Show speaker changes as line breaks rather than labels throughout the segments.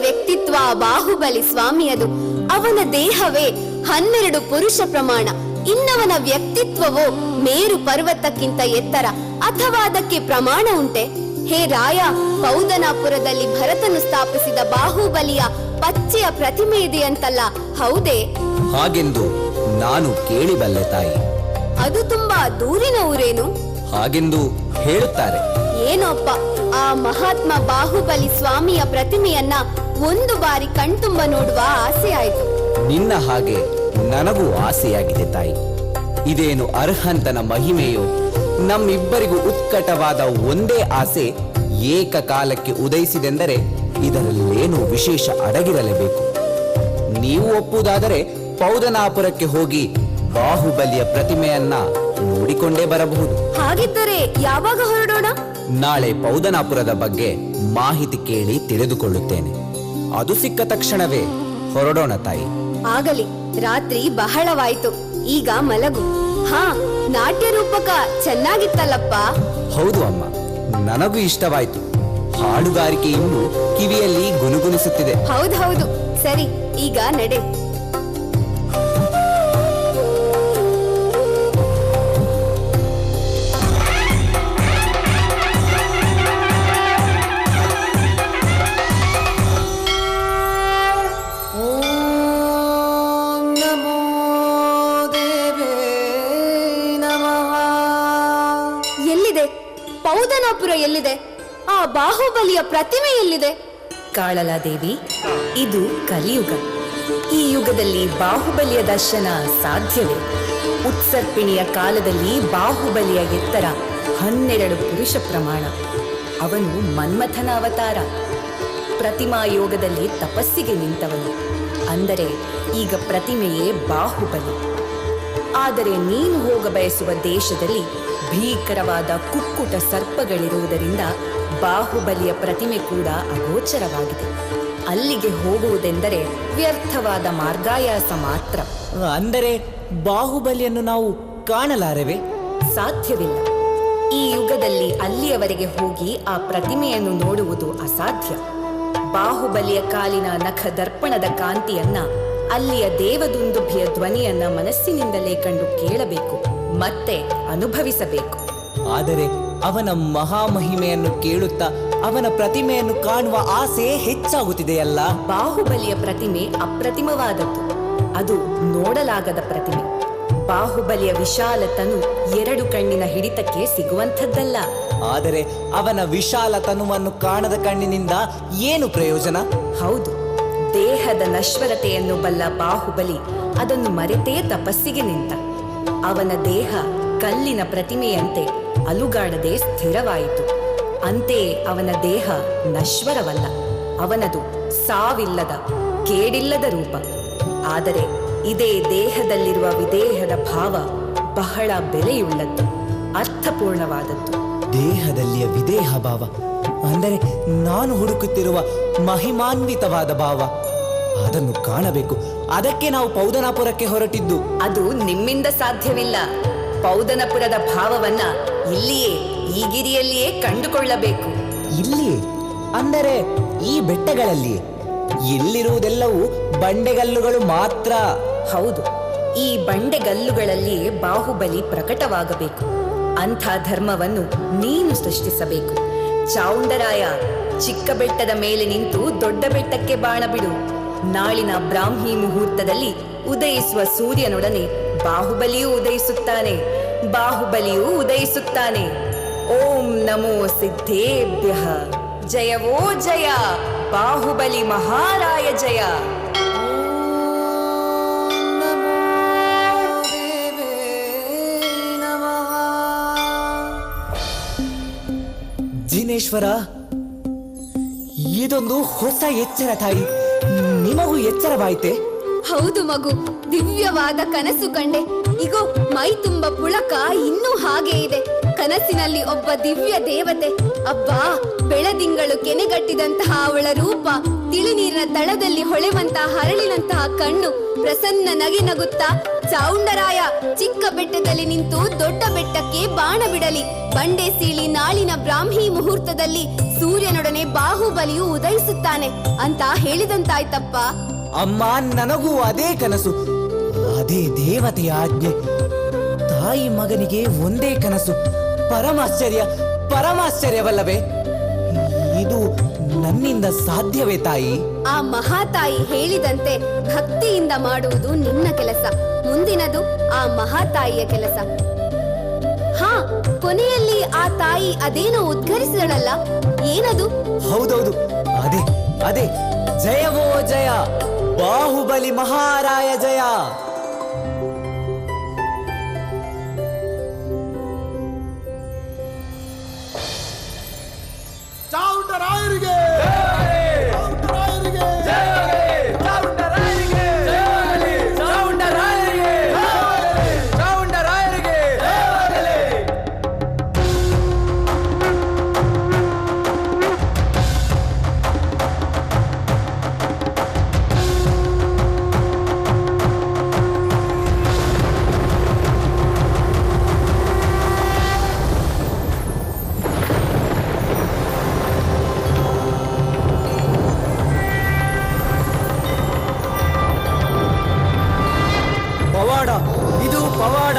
ವ್ಯಕ್ತಿತ್ವ ಬಾಹುಬಲಿ ಸ್ವಾಮಿಯದು. ಅವನ ದೇಹವೇ 12 ಪುರುಷ ಪ್ರಮಾಣ, ಇನ್ನವನ ವ್ಯಕ್ತಿತ್ವವೋ ಮೇರು ಪರ್ವತಕ್ಕಿಂತ ಎತ್ತರ, ಅಥವಾ ಅದಕ್ಕೆ ಪ್ರಮಾಣ ಉಂಟೆ? ಹೇ ರಾಯ, ಪೌದನಾಪುರದಲ್ಲಿ ಭರತನು ಸ್ಥಾಪಿಸಿದ ಬಾಹುಬಲಿಯ ಪಚ್ಚೆಯ ಪ್ರತಿಮೆ ಇದೆಯಂತಲ್ಲ, ಹೌದೇ?
ಹಾಗೆಂದು ನಾನು ಕೇಳಿಬಲ್ಲೆ ತಾಯಿ.
ಅದು ತುಂಬಾ ದೂರಿನ ಊರೇನು?
ಹಾಗೆಂದು ಹೇಳುತ್ತಾರೆ.
ಏನೋಪ್ಪ, ಆ ಮಹಾತ್ಮ ಬಾಹುಬಲಿ ಸ್ವಾಮಿಯ ಪ್ರತಿಮೆಯನ್ನ ಒಂದು ಬಾರಿ ಕಣ್ತುಂಬ ನೋಡುವ ಆಸೆ ಆಯ್ತು.
ನಿನ್ನ ಹಾಗೆ ನನಗೂ ಆಸೆಯಾಗಿದೆ ತಾಯಿ. ಇದೇನು ಅರ್ಹಂತನ ಮಹಿಮೆಯೋ? ನಮ್ಮಿಬ್ಬರಿಗೂ ಉತ್ಕಟವಾದ ಒಂದೇ ಆಸೆ ಏಕಕಾಲಕ್ಕೆ ಉದಯಿಸಿದೆಂದರೆ ಇದರಲ್ಲೇನೋ ವಿಶೇಷ ಅಡಗಿರಲೇಬೇಕು. ನೀವು ಒಪ್ಪುವುದಾದರೆ ಪೌದನಾಪುರಕ್ಕೆ ಹೋಗಿ ಬಾಹುಬಲಿಯ ಪ್ರತಿಮೆಯನ್ನ ನೋಡಿಕೊಂಡೇ ಬರಬಹುದು.
ಹಾಗಿದ್ದರೆ ಯಾವಾಗ ಹೊರಡೋಣ?
ನಾಳೆ ಪೌದನಾಪುರದ ಬಗ್ಗೆ ಮಾಹಿತಿ ಕೇಳಿ ತಿಳಿದುಕೊಳ್ಳುತ್ತೇನೆ. ಅದು ಸಿಕ್ಕ ತಕ್ಷಣವೇ ಹೊರಡೋಣ ತಾಯಿ.
ಆಗಲಿ. ರಾತ್ರಿ ಬಹಳವಾಯ್ತು, ಈಗ ಮಲಗು. ಹಾ, ನಾಟ್ಯ ರೂಪಕ ಚೆನ್ನಾಗಿತ್ತಲ್ಲಪ್ಪ?
ಹೌದು ಅಮ್ಮ, ನನಗೂ ಇಷ್ಟವಾಯ್ತು. ಹಾಡುಗಾರಿಕೆ ಇನ್ನು ಕಿವಿಯಲ್ಲಿ ಗುನುಗುಣಿಸುತ್ತಿದೆ.
ಹೌದು, ಸರಿ, ಈಗ ನಡೆ. ಪೌದನಾಪುರ ಎಲ್ಲಿದೆ? ಆ ಬಾಹುಬಲಿಯ ಪ್ರತಿಮೆ ಎಲ್ಲಿದೆ?
ಕಾಳಲಾದೇವಿ, ಇದು ಕಲಿಯುಗ. ಈ ಯುಗದಲ್ಲಿ ಬಾಹುಬಲಿಯ ದರ್ಶನ ಸಾಧ್ಯವೇ? ಉತ್ಸರ್ಪಿಣಿಯ ಕಾಲದಲ್ಲಿ ಬಾಹುಬಲಿಯ ಎತ್ತರ 12 ಪುರುಷ ಪ್ರಮಾಣ. ಅವನು ಮನ್ಮಥನ ಅವತಾರ. ಪ್ರತಿಮಾ ಯೋಗದಲ್ಲಿ ತಪಸ್ಸಿಗೆ ನಿಂತವನು. ಅಂದರೆ ಈಗ ಪ್ರತಿಮೆಯೇ ಬಾಹುಬಲಿ. ಆದರೆ ನೀನು ಹೋಗ ಬಯಸುವ ದೇಶದಲ್ಲಿ ಭೀಕರವಾದ ಕುಕ್ಕುಟ ಸರ್ಪಗಳಿರುವುದರಿಂದ ಬಾಹುಬಲಿಯ ಪ್ರತಿಮೆ ಕೂಡ ಅಗೋಚರವಾಗಿದೆ. ಅಲ್ಲಿಗೆ ಹೋಗುವುದೆಂದರೆ ವ್ಯರ್ಥವಾದ ಮಾರ್ಗಾಯಾಸ ಮಾತ್ರ.
ಅಂದರೆ ಬಾಹುಬಲಿಯನ್ನು ನಾವು ಕಾಣಲಾರೆವೆ?
ಸಾಧ್ಯವಿಲ್ಲ. ಈ ಯುಗದಲ್ಲಿ ಅಲ್ಲಿಯವರೆಗೆ ಹೋಗಿ ಆ ಪ್ರತಿಮೆಯನ್ನು ನೋಡುವುದು ಅಸಾಧ್ಯ. ಬಾಹುಬಲಿಯ ಕಾಲಿನ ನಖ ದರ್ಪಣದ ಕಾಂತಿಯನ್ನ, ಅಲ್ಲಿಯ ದೇವದುಂದುಭಿಯ ಧ್ವನಿಯನ್ನ ಮನಸ್ಸಿನಿಂದಲೇ ಕಂಡು ಕೇಳಬೇಕು, ಮತ್ತೆ ಅನುಭವಿಸಬೇಕು.
ಆದರೆ ಅವನ ಮಹಾಮಹಿಮೆಯನ್ನು ಕೇಳುತ್ತಾ ಅವನ ಪ್ರತಿಮೆಯನ್ನು ಕಾಣುವ ಆಸೆ ಹೆಚ್ಚಾಗುತ್ತಿದೆಯಲ್ಲ.
ಬಾಹುಬಲಿಯ ಪ್ರತಿಮೆ ಅಪ್ರತಿಮವಾದದ್ದು. ಅದು ನೋಡಲಾಗದ ಪ್ರತಿಮೆ. ಬಾಹುಬಲಿಯ ವಿಶಾಲ ತನು 2 ಕಣ್ಣಿನ ಹಿಡಿತಕ್ಕೆ ಸಿಗುವಂಥದ್ದಲ್ಲ.
ಆದರೆ ಅವನ ವಿಶಾಲ ತನುವನ್ನು ಕಾಣದ ಕಣ್ಣಿನಿಂದ ಏನು ಪ್ರಯೋಜನ?
ಹೌದು, ದೇಹದ ನಶ್ವರತೆಯನ್ನು ಬಲ್ಲ ಬಾಹುಬಲಿ ಅದನ್ನು ಮರೆತೇ ತಪಸ್ಸಿಗೆ ನಿಂತ. ಅವನ ದೇಹ ಕಲ್ಲಿನ ಪ್ರತಿಮೆಯಂತೆ ಅಲುಗಾಡದೆ ಸ್ಥಿರವಾಯಿತು. ಅಂತೆಯೇ ಅವನ ದೇಹ ನಶ್ವರವಲ್ಲ. ಅವನದು ಸಾವಿಲ್ಲದ, ಕೇಡಿಲ್ಲದ ರೂಪ. ಆದರೆ ಇದೇ ದೇಹದಲ್ಲಿರುವ ವಿದೇಹದ ಭಾವ ಬಹಳ ಬೆಲೆಯುಳ್ಳದ್ದು, ಅರ್ಥಪೂರ್ಣವಾದದ್ದು.
ದೇಹದಲ್ಲಿಯ ವಿದೇಹ ಭಾವ ಅಂದರೆ ನಾನು ಹುಡುಕುತ್ತಿರುವ ಮಹಿಮಾನ್ವಿತವಾದ ಭಾವ. ಅದನ್ನು ಕಾಣಬೇಕು. ಅದಕ್ಕೆ ನಾವು ಪೌದನಾಪುರಕ್ಕೆ ಹೊರಟಿದ್ದು.
ಅದು ನಿಮ್ಮಿಂದ ಸಾಧ್ಯವಿಲ್ಲ. ಪೌದನಪುರದ ಭಾವವನ್ನ ಇಲ್ಲಿಯೇ, ಈ ಗಿರಿಯಲ್ಲಿಯೇ ಕಂಡುಕೊಳ್ಳಬೇಕು.
ಇಲ್ಲಿಯೇ ಅಂದರೆ ಈ ಬೆಟ್ಟಗಳಲ್ಲಿಯೇ? ಇಲ್ಲಿರುವುದೆಲ್ಲವೂ ಬಂಡೆಗಲ್ಲುಗಳು ಮಾತ್ರ.
ಹೌದು, ಈ ಬಂಡೆಗಲ್ಲುಗಳಲ್ಲಿಯೇ ಬಾಹುಬಲಿ ಪ್ರಕಟವಾಗಬೇಕು. ಅಂಥ ಧರ್ಮವನ್ನು ನೀನು ಸೃಷ್ಟಿಸಬೇಕು. ಚಾವುಂಡರಾಯ, ಚಿಕ್ಕ ಬೆಟ್ಟದ ಮೇಲೆ ನಿಂತು ದೊಡ್ಡ ಬೆಟ್ಟಕ್ಕೆ ಬಾಣ ಬಿಡು. ನಾಳಿನ ಬ್ರಾಹ್ಮಿ ಮುಹೂರ್ತದಲ್ಲಿ ಉದಯಿಸುವ ಸೂರ್ಯನೊಡನೆ ಬಾಹುಬಲಿಯೂ ಉದಯಿಸುತ್ತಾನೆ. ಬಾಹುಬಲಿಯೂ ಉದಯಿಸುತ್ತಾನೆ. ಓಂ ನಮೋ ಸಿದ್ಧೇಭ್ಯಃ. ಜಯವೋ ಜಯ, ಬಾಹುಬಲಿ ಮಹಾರಾಯ ಜಯ.
ಜಿನೇಶ್ವರ, ಇದೊಂದು ಹೊಸ ಎಚ್ಚರ ತಾಯಿ. ನಿಮಗೂ ಎಚ್ಚರವಾಯಿತೆ?
ಹೌದು ಮಗು, ದಿವ್ಯವಾದ ಕನಸು ಕಂಡೆ. ಇಗೋ ಮೈ ತುಂಬ ಪುಳಕ ಇನ್ನೂ ಹಾಗೆ ಇದೆ. ಕನಸಿನಲ್ಲಿ ಒಬ್ಬ ದಿವ್ಯ ದೇವತೆ. ಅಬ್ಬಾ, ಬೆಳದಿಂಗಳು ಕೆನೆಗಟ್ಟಿದಂತಹ ಅವಳ ರೂಪ, ತಿಳಿನೀರಿನ ತಳದಲ್ಲಿ ಹೊಳೆವಂತಹ ಹರಳಿನಂತಹ ಕಣ್ಣು, ಪ್ರಸನ್ನ ನಗೆ ನಗುತ್ತಾ ಚಾವುಂಡರಾಯ ಚಿಕ್ಕ ಬೆಟ್ಟದಲ್ಲಿ ನಿಂತು ದೊಡ್ಡ ಬೆಟ್ಟಕ್ಕೆ ಬಾಣ ಬಿಡಲಿ. ಬಂಡೆ ಸೀಳಿ ನಾಳಿನ ಬ್ರಾಹ್ಮಿ ಮುಹೂರ್ತದಲ್ಲಿ ಸೂರ್ಯನೊಡನೆ ಬಾಹುಬಲಿಯು ಉದಯಿಸುತ್ತಾನೆ ಅಂತ ಹೇಳಿದಂತಾಯ್ತಪ್ಪ.
ಅಮ್ಮ, ನನಗೂ ಅದೇ ಕನಸು, ಅದೇ ದೇವತೆಯ ಆಜ್ಞೆ. ತಾಯಿ ಮಗನಿಗೆ ಒಂದೇ ಕನಸು. ಪರಮಾಶ್ಚರ್ಯ, ಪರಮಾಶ್ಚರ್ಯವಲ್ಲವೇ? ಇದು ನನ್ನಿಂದ ಸಾಧ್ಯವೇ ತಾಯಿ?
ಆ ಮಹಾತಾಯಿ ಹೇಳಿದಂತೆ ಭಕ್ತಿಯಿಂದ ಮಾಡುವುದು ನಿನ್ನ ಕೆಲಸ. ಮುಂದಿನದು ಆ ಮಹಾತಾಯಿಯ ಕೆಲಸ. ಹಾ, ಕೊನೆಯಲ್ಲಿ ಆ ತಾಯಿ ಅದೇನೋ ಉದ್ಘರಿಸಿದಳಲ್ಲ, ಏನದು?
ಹೌದೌದು, ಅದೇ ಅದೇ. ಜಯವೋ ಜಯ, ಬಾಹುಬಲಿ ಮಹಾರಾಯ ಜಯ.
ಚಾವುಂಡರಾಯರಿಗೆ
ಇದು ಪವಾಡ.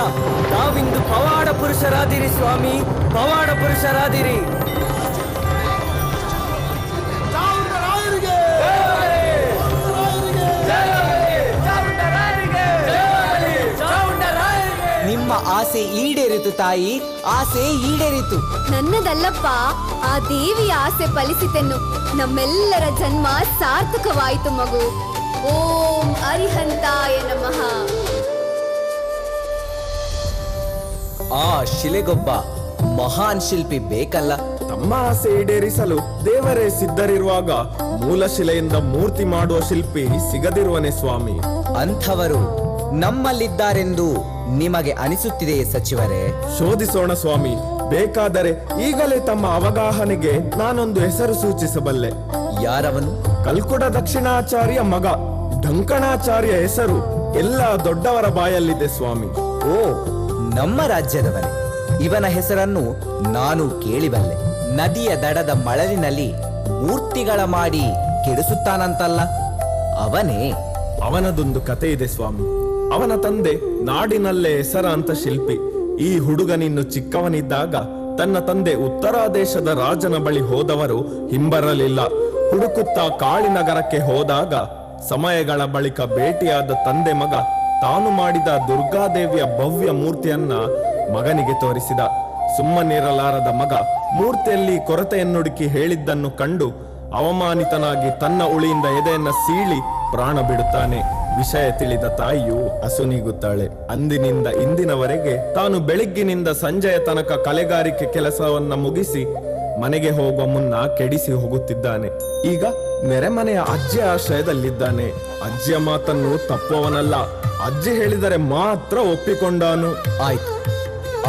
ತಾವಿಂದು ಪವಾಡ ಪುರುಷರಾದಿರಿ ಸ್ವಾಮಿ, ಪವಾಡ ಪುರುಷರಾದಿರಿ.
ನಿಮ್ಮ ಆಸೆ ಈಡೇರಿತು ತಾಯಿ, ಆಸೆ ಈಡೇರಿತು.
ನನ್ನದಲ್ಲಪ್ಪ, ಆ ದೇವಿಯ ಆಸೆ ಫಲಿಸಿತೆನ್ನು. ನಮ್ಮೆಲ್ಲರ ಜನ್ಮ ಸಾರ್ಥಕವಾಯಿತು ಮಗು. ಓಂ ಅರಿಹಂತಾಯ ನಮಃ.
ಆ ಶಿಲೆಗೊಬ್ಬ ಮಹಾನ್ ಶಿಲ್ಪಿ ಬೇಕಲ್ಲ.
ತಮ್ಮ ಆಸೆ ಈಡೇರಿಸಲು ದೇವರೇ ಸಿದ್ಧರಿರುವಾಗ ಮೂಲ ಶಿಲೆಯಿಂದ ಮೂರ್ತಿ ಮಾಡುವ ಶಿಲ್ಪಿ ಸಿಗದಿರುವನೆ ಸ್ವಾಮಿ.
ಅಂಥವರು ನಮ್ಮಲ್ಲಿದ್ದಾರೆಂದು ನಿಮಗೆ ಅನಿಸುತ್ತಿದೆಯೇ ಸಚಿವರೇ?
ಶೋಧಿಸೋಣ ಸ್ವಾಮಿ. ಬೇಕಾದರೆ ಈಗಲೇ ತಮ್ಮ ಅವಗಾಹನೆಗೆ ನಾನೊಂದು ಹೆಸರು ಸೂಚಿಸಬಲ್ಲೆ.
ಯಾರವನು?
ಕಲ್ಕುಡ ದಕ್ಷಿಣಾಚಾರ್ಯ ಮಗ ಢಂಕಣಾಚಾರ್ಯ ಹೆಸರು ಎಲ್ಲ ದೊಡ್ಡವರ ಬಾಯಲ್ಲಿದೆ ಸ್ವಾಮಿ.
ಓ, ನಮ್ಮ ರಾಜ್ಯದವನೇ. ಇವನ ಹೆಸರನ್ನು ನಾನು ಕೇಳಿಬಲ್ಲೆ. ನದಿಯ ದಡದ ಮಳಲಿನಲ್ಲಿ ಮೂರ್ತಿಗಳ ಮಾಡಿ ಕೆಡಿಸುತ್ತಾನಂತಲ್ಲ, ಅವನೇ?
ಅವನದೊಂದು ಕತೆ ಇದೆ ಸ್ವಾಮಿ. ಅವನ ತಂದೆ ನಾಡಿನಲ್ಲೇ ಹೆಸರಾಂತ ಶಿಲ್ಪಿ. ಈ ಹುಡುಗನಿನ್ನು ಚಿಕ್ಕವನಿದ್ದಾಗ ತನ್ನ ತಂದೆ ಉತ್ತರಾದೇಶದ ರಾಜನ ಬಳಿ ಹೋದವರು ಹಿಂಬರಲಿಲ್ಲ. ಹುಡುಕುತ್ತಾ ಕಾಳಿನಗರಕ್ಕೆ ಹೋದಾಗ ಸಮಯಗಳ ಬಳಿಕ ಭೇಟಿಯಾದ ತಂದೆ ಮಗ ತಾನು ಮಾಡಿದ ದುರ್ಗಾದೇವಿಯ ಭವ್ಯ ಮೂರ್ತಿಯನ್ನ ಮಗನಿಗೆ ತೋರಿಸಿದ. ಸುಮ್ಮನಿರಲಾರದ ಮಗ ಮೂರ್ತಿಯಲ್ಲಿ ಕೊರತೆಯನ್ನುಡುಕಿ ಹೇಳಿದ್ದನ್ನು ಕಂಡು ಅವಮಾನಿತನಾಗಿ ತನ್ನ ಉಳಿಯಿಂದ ಎದೆಯನ್ನ ಸೀಳಿ ಪ್ರಾಣ ಬಿಡುತ್ತಾನೆ. ವಿಷಯ ತಿಳಿದ ತಾಯಿಯು ಅಸುನೀಗುತ್ತಾಳೆ. ಅಂದಿನಿಂದ ಇಂದಿನವರೆಗೆ ತಾನು ಬೆಳಿಗ್ಗಿನಿಂದ ಸಂಜೆಯ ತನಕ ಕಲೆಗಾರಿಕೆ ಕೆಲಸವನ್ನ ಮುಗಿಸಿ ಮನೆಗೆ ಹೋಗುವ ಮುನ್ನ ಕೆಡಿಸಿ ಹೋಗುತ್ತಿದ್ದಾನೆ. ಈಗ ನೆರೆಮನೆಯ ಅಜ್ಜಿಯ ಆಶ್ರಯದಲ್ಲಿದ್ದಾನೆ. ಅಜ್ಜಿಯ ಮಾತನ್ನು ತಪ್ಪುವವನಲ್ಲ. ಅಜ್ಜಿ ಹೇಳಿದರೆ ಮಾತ್ರ ಒಪ್ಪಿಕೊಂಡಾನು.
ಆಯ್ತು,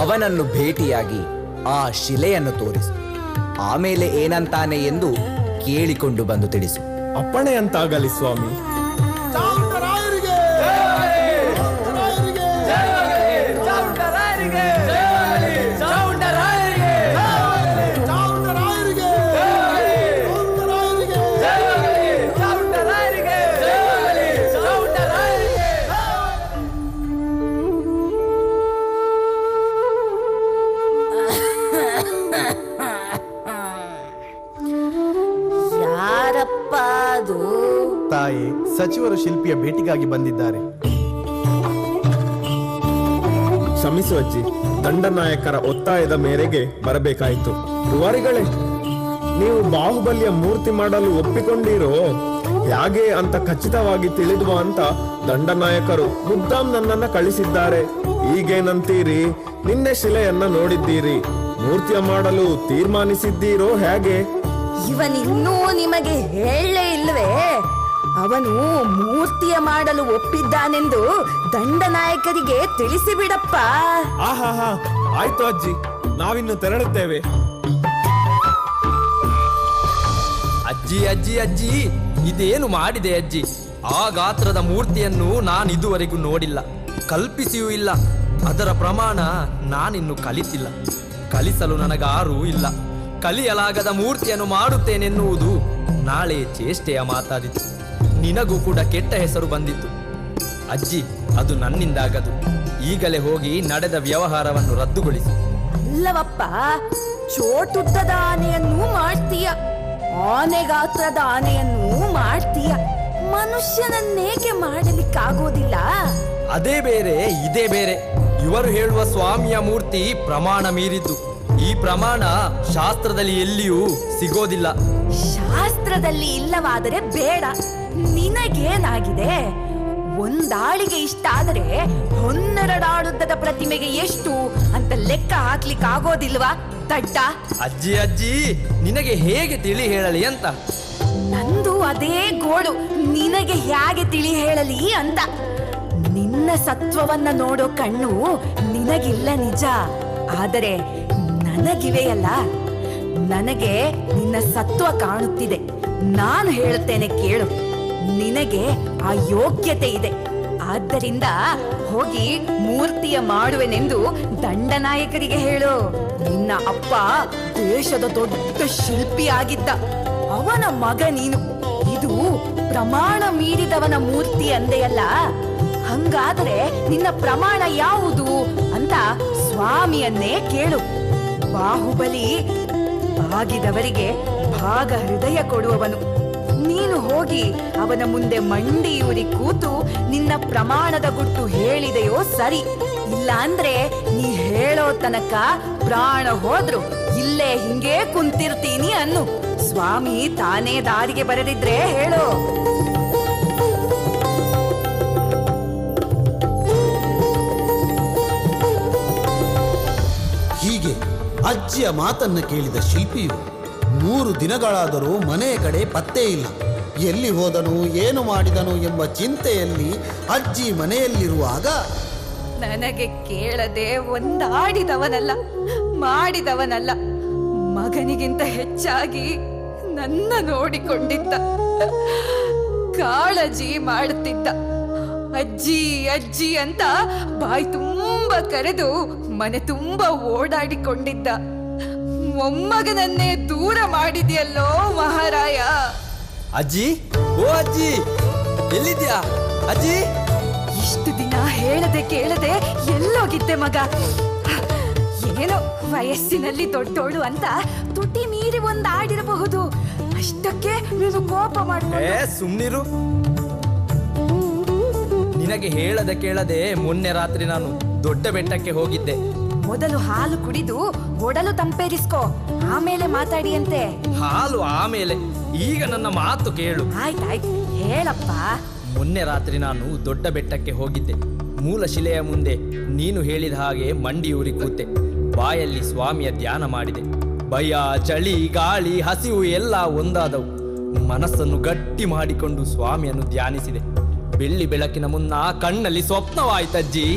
ಅವನನ್ನು ಭೇಟಿಯಾಗಿ ಆ ಶಿಲೆಯನ್ನು ತೋರಿಸು. ಆಮೇಲೆ ಏನಂತಾನೆ ಎಂದು ಕೇಳಿಕೊಂಡು ಬಂದು ತಿಳಿಸು.
ಅಪ್ಪಣೆ ಅಂತಾಗಲಿ ಸ್ವಾಮಿ.
ಯಾರಪ್ಪ ಅದು?
ತಾಯಿ, ಸಚಿವರು ಶಿಲ್ಪಿಯ ಭೇಟಿಗಾಗಿ ಬಂದಿದ್ದಾರೆ.
ಕ್ಷಮಿಸು ಅಜ್ಜಿ, ದಂಡನಾಯಕರ ಒತ್ತಾಯದ ಮೇರೆಗೆ ಬರಬೇಕಾಯಿತು. ರುವಾರಿಗಳೇ, ನೀವು ಬಾಹುಬಲಿಯ ಮೂರ್ತಿ ಮಾಡಲು ಒಪ್ಪಿಕೊಂಡಿರೋ ಹೇಗೆ ಅಂತ ಖಚಿತವಾಗಿ ತಿಳಿದುವ ಅಂತ ದಂಡನಾಯಕರು ಮುದ್ದಾಂ ನನ್ನನ್ನ ಕಳಿಸಿದ್ದಾರೆ. ಈಗೇನಂತೀರಿ? ನಿನ್ನೆ ಶಿಲೆಯನ್ನ ನೋಡಿದ್ದೀರಿ, ಮೂರ್ತಿಯ ಮಾಡಲು ತೀರ್ಮಾನಿಸಿದ್ದೀರೋ ಹೇಗೆ?
ಇವನಿನ್ನೂ ನಿಮಗೆ ಹೇಳಲೇ ಇಲ್ವೇ? ಅವನು ಮೂರ್ತಿಯ ಮಾಡಲು ಒಪ್ಪಿದ್ದಾನೆಂದು ದಂಡನಾಯಕರಿಗೆ ತಿಳಿಸಿಬಿಡಪ್ಪ.
ಆಹಾ, ಆಯ್ತು ಅಜ್ಜಿ, ನಾವಿನ್ನು ತೆರಳುತ್ತೇವೆ.
ಅಜ್ಜಿ ಅಜ್ಜಿ ಅಜ್ಜಿ, ಇದೇನು ಮಾಡಿದೆ ಅಜ್ಜಿ? ಆ ಗಾತ್ರದ ಮೂರ್ತಿಯನ್ನು ನಾನಿದುವರೆಗೂ ನೋಡಿಲ್ಲ, ಕಲ್ಪಿಸಿಯೂ ಇಲ್ಲ. ಅದರ ಪ್ರಮಾಣ ನಾನಿನ್ನು ಕಲಿತಿಲ್ಲ. ಕಲಿಸಲು ನನಗಾರೂ ಇಲ್ಲ. ಕಲಿಯಲಾಗದ ಮೂರ್ತಿಯನ್ನು ಮಾಡುತ್ತೇನೆನ್ನುವುದು ನಾಳೆ ಚೇಷ್ಟೆಯ ಮಾತಾದಿತು. ನಿನಗೂ ಕೂಡ ಕೆಟ್ಟ ಹೆಸರು ಬಂದಿತ್ತು. ಅಜ್ಜಿ, ಅದು ನನ್ನಿಂದಾಗದು. ಈಗಲೇ ಹೋಗಿ ನಡೆದ ವ್ಯವಹಾರವನ್ನು ರದ್ದುಗೊಳಿಸಿ.
ಅಲ್ಲವಪ್ಪ, ಚೋಟುದ್ದದ ಆನೆಯನ್ನೂ ಮಾಡ್ತೀಯ, ಆನೆಗಾತ್ರದ ಆನೆಯನ್ನೂ ಮಾಡ್ತೀಯ. ಮನುಷ್ಯನನ್ನೇಕೆ ಮಾಡಲಿಕ್ಕಾಗೋದಿಲ್ಲ?
ಅದೇ ಬೇರೆ ಇದೇ ಬೇರೆ. ಇವರು ಹೇಳುವ ಸ್ವಾಮಿಯ ಮೂರ್ತಿ ಪ್ರಮಾಣ ಮೀರಿದ್ದು. ಈ ಪ್ರಮಾಣ ಶಾಸ್ತ್ರದಲ್ಲಿ ಎಲ್ಲಿಯೂ ಸಿಗೋದಿಲ್ಲ.
ಶಾಸ್ತ್ರದಲ್ಲಿ ಇಲ್ಲವಾದರೆ ಬೇಡ. ನಿನಗೇನಾಗಿದೆ? ಒಂದಾಳಿಗೆ ಇಷ್ಟ ಆದರೆ 12 ಆಳುದ್ದದ ಪ್ರತಿಮೆಗೆ ಎಷ್ಟು ಅಂತ ಲೆಕ್ಕ ಹಾಕ್ಲಿಕ್ಕೆ ಆಗೋದಿಲ್ವಾ ತಡ್ಡ?
ಅಜ್ಜಿ ಅಜ್ಜಿ, ನಿನಗೆ ಹೇಗೆ ತಿಳಿ ಹೇಳಲಿ ಅಂತ?
ನಂದು ಅದೇ ಗೋಳು, ನಿನಗೆ ಹೇಗೆ ತಿಳಿ ಹೇಳಲಿ ಅಂತ. ನಿನ್ನ ಸತ್ವವನ್ನ ನೋಡೋ ಕಣ್ಣು ನಿನಗಿಲ್ಲ ನಿಜ, ಆದರೆ ನನಗಿವೆಯಲ್ಲ. ನನಗೆ ನಿನ್ನ ಸತ್ವ ಕಾಣುತ್ತಿದೆ. ನಾನು ಹೇಳುತ್ತೇನೆ ಕೇಳು. ನಿನಗೆ ಆ ಯೋಗ್ಯತೆ ಇದೆ. ಆದ್ದರಿಂದ ಹೋಗಿ ಮೂರ್ತಿಯ ಮಾಡುವೆನೆಂದು ದಂಡನಾಯಕರಿಗೆ ಹೇಳು. ನಿನ್ನ ಅಪ್ಪ ದೇಶದ ದೊಡ್ಡ ಶಿಲ್ಪಿ ಆಗಿದ್ದ, ಅವನ ಮಗ ನೀನು. ಇದು ಪ್ರಮಾಣ ಮೀರಿದವನ ಮೂರ್ತಿ ಅಂದೆಯಲ್ಲ, ಹಂಗಾದ್ರೆ ನಿನ್ನ ಪ್ರಮಾಣ ಯಾವುದು ಅಂತ ಸ್ವಾಮಿಯನ್ನೇ ಕೇಳು. ಬಾಹುಬಲಿ ಬಾಗಿದವರಿಗೆ ಭಾಗ ಹೃದಯ ಕೊಡುವವನು. ನೀನು ಹೋಗಿ ಅವನ ಮುಂದೆ ಮಂಡಿಯೂರಿ ಕೂತು ನಿನ್ನ ಪ್ರಮಾಣದ ಗುಟ್ಟು ಹೇಳಿದೆಯೋ ಸರಿ, ಇಲ್ಲ ಅಂದ್ರೆ ನೀ ಹೇಳೋ ತನಕ ಪ್ರಾಣ ಹೋದ್ರು ಇಲ್ಲೇ ಹಿಂಗೇ ಕುಂತಿರ್ತೀನಿ ಅನ್ನು. ಸ್ವಾಮಿ ತಾನೇ ದಾರಿಗೆ ಬರೆದಿದ್ರೆ ಹೇಳು.
ಅಜ್ಜಿಯ ಮಾತನ್ನು ಕೇಳಿದ ಶಿಲ್ಪಿಯು 3 ದಿನಗಳಾದರೂ ಮನೆಯ ಕಡೆ ಪತ್ತೇ ಇಲ್ಲ. ಎಲ್ಲಿ ಹೋದನು, ಏನು ಮಾಡಿದನು ಎಂಬ ಚಿಂತೆಯಲ್ಲಿ ಅಜ್ಜಿ ಮನೆಯಲ್ಲಿರುವಾಗ
ನನಗೆ ಕೇಳದೆ ಒಂದಾಡಿದವನಲ್ಲ, ಮಾಡಿದವನಲ್ಲ, ಮಗನಿಗಿಂತ ಹೆಚ್ಚಾಗಿ ನನ್ನ ನೋಡಿಕೊಂಡಿದ್ದ, ಕಾಳಜಿ ಮಾಡುತ್ತಿದ್ದ. ಅಜ್ಜಿ ಅಜ್ಜಿ ಅಂತ ಬಾಯಿ ತುಂಬ ಕರೆದು ಮನೆ ತುಂಬ ಓಡಾಡಿಕೊಂಡಿದ್ದ. ಮೊಮ್ಮಗನನ್ನೇ ದೂರ ಮಾಡಿದ್ಯಲ್ಲೋ ಮಹಾರಾಯ.
ಅಜ್ಜಿ, ಓ ಅಜ್ಜಿ, ಎಲ್ಲಿದ್ಯಾ ಅಜ್ಜಿ?
ಇಷ್ಟು ದಿನ ಹೇಳದೆ ಕೇಳದೆ ಎಲ್ಲೋಗಿದ್ದೆ ಮಗ? ಏನೋ ವಯಸ್ಸಿನಲ್ಲಿ ದೊಡ್ಡೋಳು ಅಂತ ತುಟಿ ಮೀರಿ ಒಂದಾಡಿರಬಹುದು, ಅಷ್ಟಕ್ಕೆ ನೀನು ಕೋಪ ಮಾಡ್ಕೊಂಡೆ.
ಸುಮ್ನಿರು. ನಿನಗೆ ಹೇಳದೆ ಕೇಳದೆ ಮೊನ್ನೆ ರಾತ್ರಿ ನಾನು ದೊಡ್ಡ ಬೆಟ್ಟಕ್ಕೆ ಹೋಗಿದ್ದೆ.
ಮೊದಲು ಹಾಲು ಕುಡಿದು ಒಡಲು ತಂಪೇರಿಸ್ಕೋ, ಆಮೇಲೆ ಮಾತಾಡಿಯಂತೆ.
ಹಾಲು ಆಮೇಲೆ, ಈಗ ನನ್ನ ಮಾತು ಕೇಳು.
ಆಯ್ತಾಯ್ತು, ಹೇಳಪ್ಪ.
ಮೊನ್ನೆ ರಾತ್ರಿ ನಾನು ದೊಡ್ಡ ಬೆಟ್ಟಕ್ಕೆ ಹೋಗಿದ್ದೆ. ಮೂಲ ಶಿಲೆಯ ಮುಂದೆ ನೀನು ಹೇಳಿದ ಹಾಗೆ ಮಂಡಿಯೂರಿ ಕೂತೆ. ಬಾಯಲ್ಲಿ ಸ್ವಾಮಿಯ ಧ್ಯಾನ ಮಾಡಿದೆ. ಭಯ, ಚಳಿ, ಗಾಳಿ, ಹಸಿವು ಎಲ್ಲ ಒಂದಾದವು. ಮನಸ್ಸನ್ನು ಗಟ್ಟಿ ಮಾಡಿಕೊಂಡು ಸ್ವಾಮಿಯನ್ನು ಧ್ಯಾನಿಸಿದೆ. ಬೆಳ್ಳಿ ಬೆಳಕಿನ ಮುನ್ನ ಕಣ್ಣಲ್ಲಿ ಸ್ವಪ್ನವಾಯ್ತಜ್ಜಿ.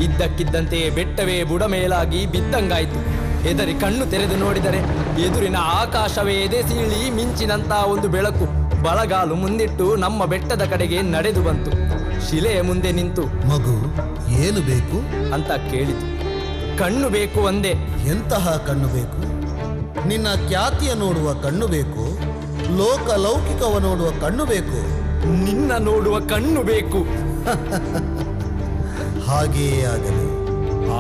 ಇದ್ದಕ್ಕಿದ್ದಂತೆ ಬೆಟ್ಟವೇ ಬುಡಮೇಲಾಗಿ ಬಿದ್ದಂಗಾಯ್ತು. ಹೆದರಿ ಕಣ್ಣು ತೆರೆದು ನೋಡಿದರೆ ಎದುರಿನ ಆಕಾಶವೇ ಎದೆ ಸೀಳಿ ಮಿಂಚಿನಂತ ಒಂದು ಬೆಳಕು ಬಲಗಾಲು ಮುಂದಿಟ್ಟು ನಮ್ಮ ಬೆಟ್ಟದ ಕಡೆಗೆ ನಡೆದು ಬಂತು. ಶಿಲೆಯ ಮುಂದೆ ನಿಂತು,
ಮಗು ಏನು ಬೇಕು
ಅಂತ ಕೇಳಿತು. ಕಣ್ಣು ಬೇಕು ಅಂದೆ.
ಎಂತಹ ಕಣ್ಣು ಬೇಕು? ನಿನ್ನ ಖ್ಯಾತಿಯ ನೋಡುವ ಕಣ್ಣು ಬೇಕು, ಲೋಕಲೌಕಿಕವ ನೋಡುವ ಕಣ್ಣು ಬೇಕು?
ನಿನ್ನ ನೋಡುವ ಕಣ್ಣು ಬೇಕು.
ಹಾಗೆಯೇ ಆಗಲಿ.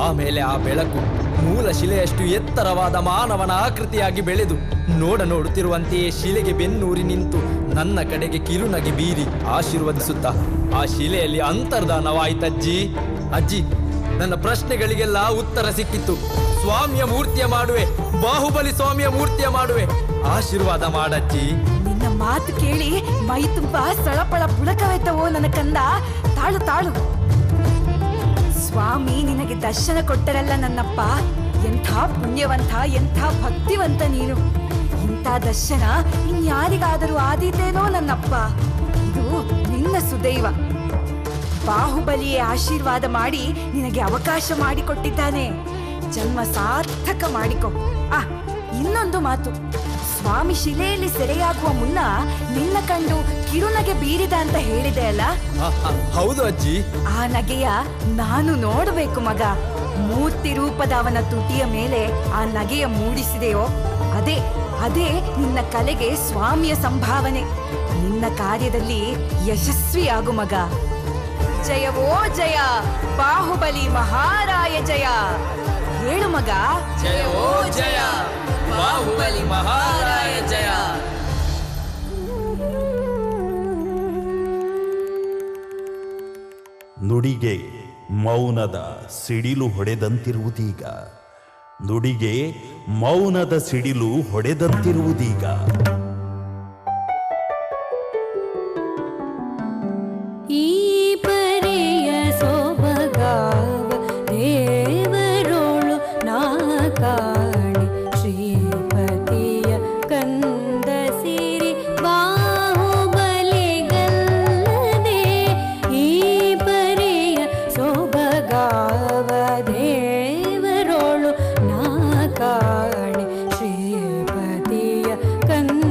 ಆಮೇಲೆ ಆ ಬೆಳಕು ಮೂಲ ಶಿಲೆಯಷ್ಟು ಎತ್ತರವಾದ ಮಾನವನ ಆಕೃತಿಯಾಗಿ ಬೆಳೆದು ನೋಡುತ್ತಿರುವಂತೆಯೇ ಶಿಲೆಗೆ ಬೆನ್ನೂರಿ ನಿಂತು ನನ್ನ ಕಡೆಗೆ ಕಿರುನಗೆ ಬೀರಿ ಆಶೀರ್ವದಿಸುತ್ತಾ ಆ ಶಿಲೆಯಲ್ಲಿ ಅಂತರ್ಧಾನವಾಯ್ತಜ್ಜಿ. ಅಜ್ಜಿ, ನನ್ನ ಪ್ರಶ್ನೆಗಳಿಗೆಲ್ಲ ಉತ್ತರ ಸಿಕ್ಕಿತ್ತು. ಸ್ವಾಮಿಯ ಮೂರ್ತಿಯ ಮಾಡುವೆ, ಬಾಹುಬಲಿ ಸ್ವಾಮಿಯ ಮೂರ್ತಿಯ ಮಾಡುವೆ, ಆಶೀರ್ವಾದ ಮಾಡಜ್ಜಿ.
ನಿನ್ನ ಮಾತು ಕೇಳಿ ಮೈ ತುಂಬಾ ಸಳಪಳ ಪುಳಕವೆದ್ದವೋ ನನ್ನ ಕಂದ. ತಾಳು ತಾಳು. ಸ್ವಾಮಿ ನಿನಗೆ ದರ್ಶನ ಕೊಟ್ಟರಲ್ಲ ನನ್ನಪ್ಪ. ಎಂಥ ಪುಣ್ಯವಂತ, ಎಂಥ ಭಕ್ತಿವಂತ ನೀನು. ಇಂಥ ದರ್ಶನ ಇನ್ಯಾರಿಗಾದರೂ ಆದೀತೇನೋ ನನ್ನಪ್ಪ. ಇದು ನಿನ್ನ ಸುದೈವ. ಬಾಹುಬಲಿಯೇ ಆಶೀರ್ವಾದ ಮಾಡಿ ನಿನಗೆ ಅವಕಾಶ ಮಾಡಿಕೊಟ್ಟಿದ್ದಾನೆ. ಜನ್ಮ ಸಾರ್ಥಕ ಮಾಡಿಕೊ. ಇನ್ನೊಂದು ಮಾತು, ಸ್ವಾಮಿ ಶಿಲೆಯಲ್ಲಿ ಸೆರೆಯಾಗುವ ಮುನ್ನ ನಿನ್ನ ಕಂಡು ಕಿರುನಗೆ ಬೀರಿದ ಅಂತ ಹೇಳಿದೆ ಅಲ್ಲ?
ಹೌದು ಅಜ್ಜಿ.
ಆ ನಗೆಯ ನಾನು ನೋಡಬೇಕು ಮಗ. ಮೂರ್ತಿ ರೂಪದ ಅವನ ತುಟಿಯ ಮೇಲೆ ಆ ನಗೆಯ ಮೂಡಿಸಿದೆಯೋ ಅದೇ ಅದೇ ನಿನ್ನ ಕಲೆಗೆ ಸ್ವಾಮಿಯ ಸಂಭಾವನೆ. ನಿನ್ನ ಕಾರ್ಯದಲ್ಲಿ ಯಶಸ್ವಿಯಾಗು ಮಗ. ಜಯವೋ ಜಯ, ಬಾಹುಬಲಿ ಮಹಾರಾಯ ಜಯ. ಹೇಳು ಮಗ.
ಜಯವೋ ಜಯ, ಬಾಹುಬಲಿ ಮಹಾರಾಯ ಜಯ.
ನುಡಿಗೆ ಮೌನದ ಸಿಡಿಲು ಹೊಡೆದಂತಿರುವುದೀಗ. ನುಡಿಗೆ ಮೌನದ ಸಿಡಿಲು ಹೊಡೆದಂತಿರುವುದೀಗ.
ಈ ಪರೆಯ ಸೊಬಗಾವ ದೇವರೋಳು ನಾ ಕಾಣಿ ಶ್ರೀಪತಿಯ ಕಂದ ಸಿರಿ ಬಾಹುಬಲಿಗಲ್ಲದೆ. ಈ ಪರೆಯ ಸೊಬಗಾವ ದೇವರೋಳು ನಾ ಕಾಣಿ ಶ್ರೀಪತಿಯ ಕಂದ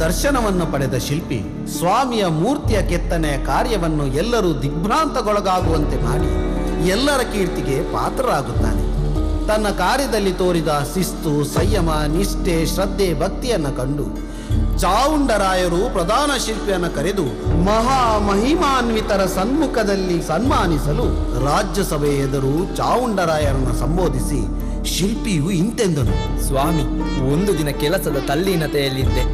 ದರ್ಶನವನ್ನು ಪಡೆದ ಶಿಲ್ಪಿ ಸ್ವಾಮಿಯ ಮೂರ್ತಿಯ ಕೆತ್ತನೆಯ ಕಾರ್ಯವನ್ನು ಎಲ್ಲರೂ ದಿಗ್ಭ್ರಾಂತಗೊಳಗಾಗುವಂತೆ ಮಾಡಿ ಎಲ್ಲರ ಕೀರ್ತಿಗೆ ಪಾತ್ರರಾಗುತ್ತಾನೆ. ತನ್ನ ಕಾರ್ಯದಲ್ಲಿ ತೋರಿದ ಶಿಸ್ತು, ಸಂಯಮ, ನಿಷ್ಠೆ, ಶ್ರದ್ಧೆ, ಭಕ್ತಿಯನ್ನು ಕಂಡು ಚಾವುಂಡರಾಯರು ಪ್ರಧಾನ ಶಿಲ್ಪಿಯನ್ನು ಕರೆದು ಮಹಿಮಾನ್ವಿತರ ಸನ್ಮುಖದಲ್ಲಿ ಸನ್ಮಾನಿಸಲು ರಾಜ್ಯಸಭೆ ಎದುರು ಚಾವುಂಡರಾಯರನ್ನು ಸಂಬೋಧಿಸಿ ಶಿಲ್ಪಿಯು ಇಂತೆಂದನು.
ಸ್ವಾಮಿ, ಒಂದು ದಿನ ಕೆಲಸದ ತಲ್ಲೀನತೆಯಲ್ಲಿದ್ದೆ.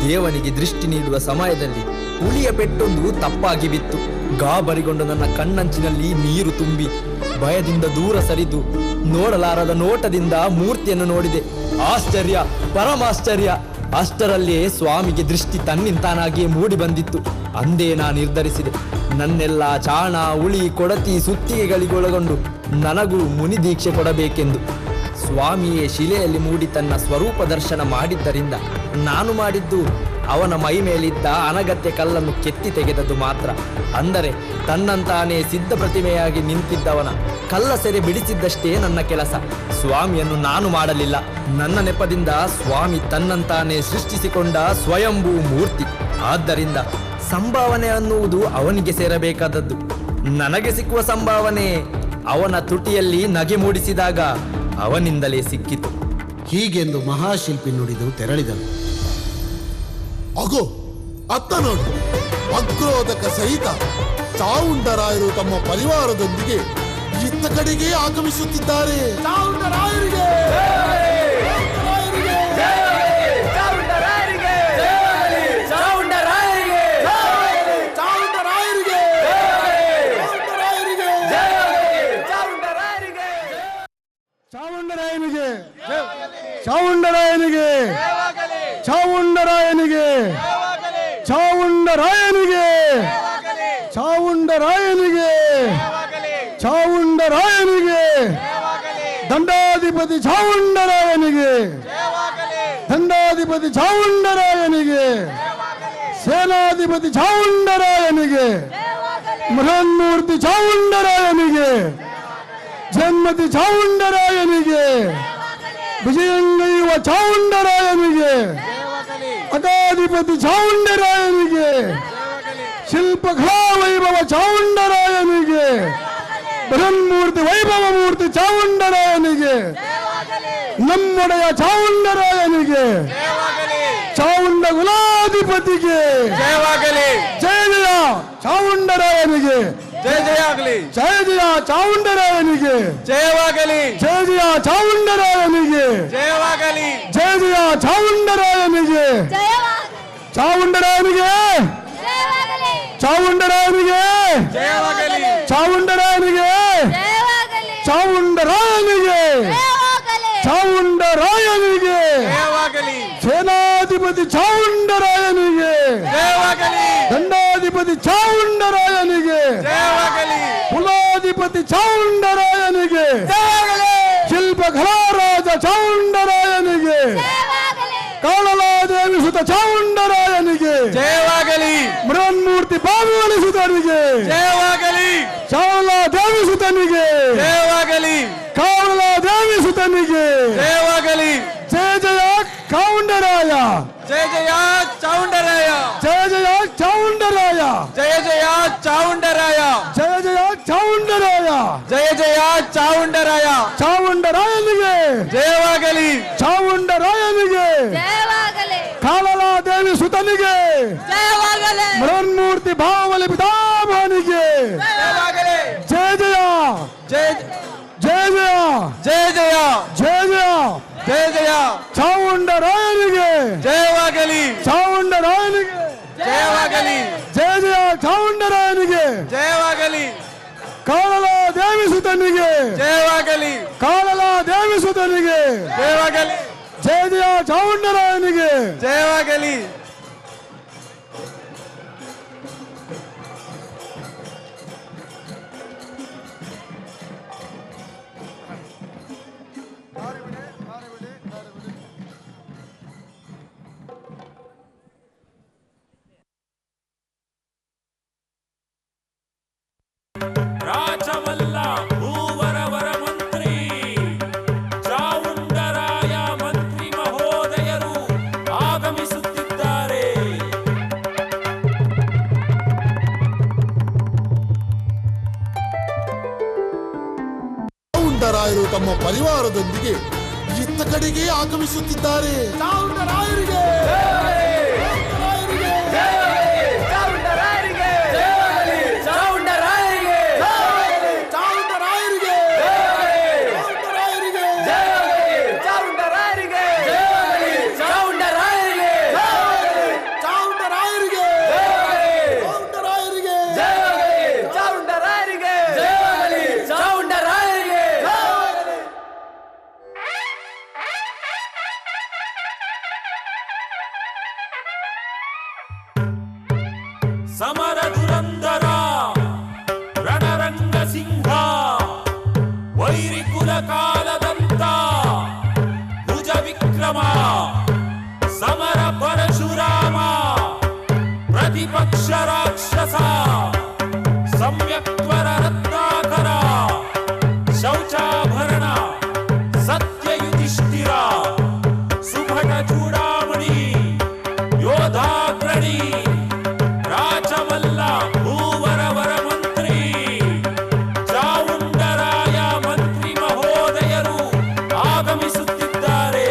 ದೇವನಿಗೆ ದೃಷ್ಟಿ ನೀಡುವ ಸಮಯದಲ್ಲಿ ಹುಲಿಯ ಪೆಟ್ಟೊಂದು ತಪ್ಪಾಗಿ ಬಿತ್ತು. ಗಾಬರಿಗೊಂಡು ನನ್ನ ಕಣ್ಣಂಚಿನಲ್ಲಿ ನೀರು ತುಂಬಿ ಭಯದಿಂದ ದೂರ ಸರಿದು ನೋಡಲಾರದ ನೋಟದಿಂದ ಮೂರ್ತಿಯನ್ನು ನೋಡಿದೆ. ಆಶ್ಚರ್ಯ, ಪರಮಾಶ್ಚರ್ಯ! ಅಷ್ಟರಲ್ಲಿಯೇ ಸ್ವಾಮಿಗೆ ದೃಷ್ಟಿ ತನ್ನಿಂತಾನಾಗಿಯೇ ಮೂಡಿ ಬಂದಿತ್ತು. ಅಂದೇ ನಾನು ನಿರ್ಧರಿಸಿದೆ, ನನ್ನೆಲ್ಲ ಚಾಣ, ಉಳಿ, ಕೊಡತಿ, ಸುತ್ತಿಗೆಗಳಿಗೊಳಗೊಂಡು ನನಗೂ ಮುನಿ ದೀಕ್ಷೆ ಕೊಡಬೇಕೆಂದು. ಸ್ವಾಮಿಯೇ ಶಿಲೆಯಲ್ಲಿ ಮೂಡಿ ತನ್ನ ಸ್ವರೂಪ ದರ್ಶನ ಮಾಡಿದ್ದರಿಂದ ನಾನು ಮಾಡಿದ್ದು ಅವನ ಮೈ ಮೇಲಿದ್ದ ಅನಗತ್ಯ ಕಲ್ಲನ್ನು ಕೆತ್ತಿ ತೆಗೆದದ್ದು ಮಾತ್ರ. ಅಂದರೆ ತನ್ನಂತಾನೇ ಸಿದ್ಧ ಪ್ರತಿಮೆಯಾಗಿ ನಿಂತಿದ್ದವನ ಕಲ್ಲ ಸೆರೆ ಬಿಡಿಸಿದ್ದಷ್ಟೇ ನನ್ನ ಕೆಲಸ. ಸ್ವಾಮಿಯನ್ನು ನಾನು ಮಾಡಲಿಲ್ಲ. ನನ್ನ ನೆಪದಿಂದ ಸ್ವಾಮಿ ತನ್ನಂತಾನೇ ಸೃಷ್ಟಿಸಿಕೊಂಡ ಸ್ವಯಂಭೂ ಮೂರ್ತಿ. ಆದ್ದರಿಂದ ಸಂಭಾವನೆ ಅನ್ನುವುದು ಅವನಿಗೆ ಸೇರಬೇಕಾದದ್ದು. ನನಗೆ ಸಿಕ್ಕುವ ಸಂಭಾವನೆ ಅವನ ತುಟಿಯಲ್ಲಿ ನಗೆ ಮೂಡಿಸಿದಾಗ ಅವನಿಂದಲೇ ಸಿಕ್ಕಿತು.
ಹೀಗೆಂದು ಮಹಾಶಿಲ್ಪಿ ನುಡಿದು ತೆರಳಿದನು.
ಅಗೋ, ಅತ್ತ ನೋಡಿ, ಅಗ್ರೋದಕ ಸಹಿತ ಚಾವುಂಡರಾಯರು ತಮ್ಮ ಪರಿವಾರದೊಂದಿಗೆ ಇತ್ತ ಕಡೆಗೆ ಆಗಮಿಸುತ್ತಿದ್ದಾರೆ. ಚಾವುಂಡರಾಯರಿಗೆ
ಚಾವುಂಡರಾಯನಿಗೆ, ಚಾವುಂಡರಾಯನಿಗೆ, ಚಾವುಂಡರಾಯನಿಗೆ, ಚಾವುಂಡರಾಯನಿಗೆ, ಚಾವುಂಡರಾಯನಿಗೆ, ದಂಡಾಧಿಪತಿ ಚಾವುಂಡರಾಯನಿಗೆ, ದಂಡಾಧಿಪತಿ ಚಾವುಂಡರಾಯನಿಗೆ, ಸೇನಾಧಿಪತಿ ಚಾವುಂಡರಾಯನಿಗೆ, ಮೃನ್ಮೂರ್ತಿ ಚಾವುಂಡರಾಯನಿಗೆ, ಜನ್ಮತಿ ಚಾವುಂಡರಾಯನಿಗೆ, ವಿಜಯಂಗೈವ ಚಾವುಂಡರಾಯನಿಗೆ, ಅಗಾಧಿಪತಿ ಚಾವುಂಡರಾಯನಿಗೆ, ಶಿಲ್ಪಕಲಾ ವೈಭವ ಚಾವುಂಡರಾಯನಿಗೆ, ಬೃಹನ್ಮೂರ್ತಿ ವೈಭವ ಮೂರ್ತಿ ಚಾವುಂಡರಾಯನಿಗೆ, ನಮ್ಮೊಡೆಯ ಚಾವುಂಡರಾಯನಿಗೆ, ಚಾವುಂಡ ಕುಲಾಧಿಪತಿಗೆ ಜಯ ಜಯ ಚಾವುಂಡರಾಯನಿಗೆ,
ಜಯ ಜಯ ಆಗಲಿ,
ಜಯ ಜಯ ಚಾವುಂಡರಾಯನಿಗೆ,
ಜಯವಾಗಲಿ,
ಜಯ ಜಯ ಚಾವುಂಡರಾಯನಿಗೆ,
ಜಯವಾಗಲಿ,
ಜಯ ಜಯ ಚಾವುಂಡರಾಯನಿಗೆ, ಚಾವುಂಡರಾಯನಿಗೆ, ಚಾವುಂಡರಾಯನಿಗೆ,
ಜಯವಾಗಲಿ,
ಚಾವುಂಡರಾಯನಿಗೆ, ಚಾವುಂಡರಾಯನಿಗೆ, ಚಾವುಂಡರಾಯನಿಗೆ,
ಜಯವಾಗಲಿ,
ಸೇನಾಧಿಪತಿ ಚಾವುಂಡರಾಯನಿಗೆ,
ಜಯವಾಗಲಿ,
ದಂಡಾಧಿಪತಿ ಚಾವುಂಡರಾಯನಿಗೆ,
ಜಯವಾಗಲಿ,
ಕುಲಾಧಿಪತಿ ಚಾವುಂಡರಾಯನಿಗೆ,
ಜಯವಾಗಲಿ,
ಶಿಲ್ಪಕಲಾರಾಜ ಚಾವುಂಡರಾಯನಿಗೆ, ಕಾಳಲಾದೇವಿ ಸುತ ಚಾವುಂಡರಾಯನಿಗೆ,
ಜಯವಾಗಲಿ,
ಮೃನ್ಮೂರ್ತಿ ಬಾಗುವಳಿ ಸುತನಿಗೆ,
ಜಯವಾಗಲಿ,
ಚಾವಲಾದೇವಿ ಸುತನಿಗೆ,
ಜಯವಾಗಲಿ,
ಕಾವಲಾದೇವಿ ಸುತನಿಗೆ,
ಜಯವಾಗಲಿ,
ಜಯ ಜಯ ಚಾವುಂಡರಾಯ,
ಜಯ ಜಯ ಚಾವುಂಡರಾಯ,
ಜಯ ಜಯ ಚಾವುಂಡರಾಯ,
ಜಯ ಜಯ ಚಾವುಂಡರಾಯ,
ಜಯ ಜಯ ಚಾವುಂಡರಾಯ,
ಜಯ ಜಯ ಚಾವುಂಡರಾಯ,
ಚಾವುಂಡರಾಯನಿಗೆ,
ಜಯವಾಗಲಿ,
ಚಾವುಂಡರಾಯನಿಗೆ, ಕಾಳಲಾದೇವಿ ಸುತನಿಗೆ, ಮೃನ್ಮೂರ್ತಿ ಬಾಹುಬಲಿ ಪಿತಾಮಹನಿಗೆ, ಜಯ ಜಯ
ಜಯ
ಜಯ ಜಯ
ಜಯ ಜಯ
ಜಯ ಜಯ
ಜಯ ಜಯ
ಚಾವುಂಡರಾಯನಿಗೆ,
ಜಯವಾಗಲಿ,
ಚಾವುಂಡರಾಯನಿಗೆ,
ಜಯವಾಗಲಿ,
ಜಯ ಜಯ ಚಾವುಂಡರಾಯನಿಗೆ,
ಜಯವಾಗಲಿ,
ಕಾಳಲಾದೇವಿ ಸುತನಿಗೆ,
ಜಯವಾಗಲಿ,
ಕಾಳಲಾದೇವಿ ಸುತನಿಗೆ,
ಜಯವಾಗಲಿ,
ಜಯ ಜಯ ಚಾವುಂಡರಾಯನಿಗೆ,
ಜಯವಾಗಲಿ.
ರಾಜವಲ್ಲ ಭೂವರವರ ಮಂತ್ರಿ ಚಾವುಂಡರಾಯ ಮಂತ್ರಿ ಮಹೋದಯರು ಆಗಮಿಸುತ್ತಿದ್ದಾರೆ.
ಚಾವುಂಡರಾಯರು ತಮ್ಮ ಪರಿವಾರದೊಂದಿಗೆ ಇತ್ತ ಕಡೆಗೆ ಆಗಮಿಸುತ್ತಿದ್ದಾರೆ. ಚಾವುಂಡರಾಯರಿಗೆ
ಸಮರ ದುರಂದರ ರಣರಂಗ ಸಿಂಹ ವೈರಿಕುಲ ಕಾಲದಂತ ಭುಜ ವಿಕ್ರಮ ಸಮರ ಪರಶುರಾಮ ಪ್ರತಿಪಕ್ಷ ರಾಕ್ಷಸ ಸಮ್ಯಕ್ವರ ರತ್ನಾಕರ ಶೌಚಾಭರಣ ಸತ್ಯ ಯುಧಿಷ್ಠಿರ ಸುಭಟ ಚೂಡಾಮಣಿ ಯೋಧಾಗ್ರಣಿ ರಾಜವಲ್ಲ ಭೂವರ ವರ ಮಂತ್ರಿ ಚಾವುಂಡರಾಯ ಮಂತ್ರಿ ಮಹೋದಯರು ಆಗಮಿಸುತ್ತಿದ್ದಾರೆ.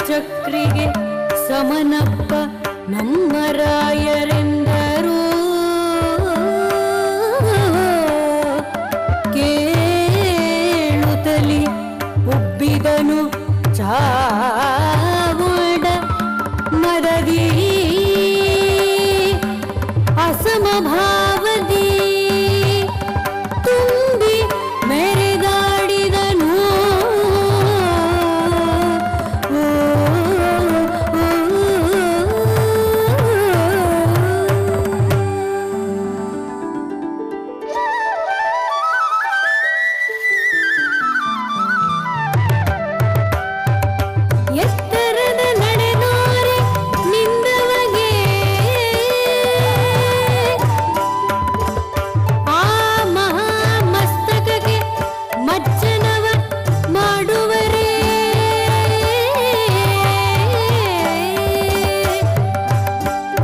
ಚಕ್ರಿಗೆ ಸಮನಪ್ಪ ನಮ್ಮ ರಾಯರೆಂದರು. ಕೇಳುತ್ತಲಿ ಉಬ್ಬಿದನು ಚಾವುಂಡ ಮದದಿ ಅಸಮಭಾವದಿ ತುಂಬಿ ಮೆರೆದಾಡಿದನು. ಎತ್ತರದ ನಡೆದೋರೆ ನಿಂದವಗೆ ಆ ಮಹಾಮಸ್ತಕಕ್ಕೆ ಮಜ್ಜನವ ಮಾಡುವರೇ.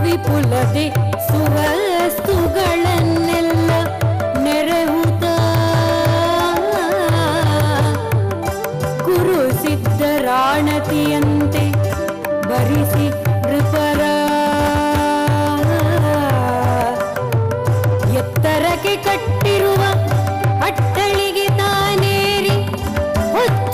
ವಿಪುಲದೆ ಸುವಸ್ತುಗಳನ್ನೆಲ್ಲ ನೆರಹುತ ಗುರು ಸಿದ್ಧರಾಣತಿಯಂತೆ ಬರಿಸಿ ನೃಪರ ಎತ್ತರಕ್ಕೆ ಕಟ್ಟಿರುವ ಅಟ್ಟಳಿಗೆ ತಾನೇರಿ ಹೊತ್ತ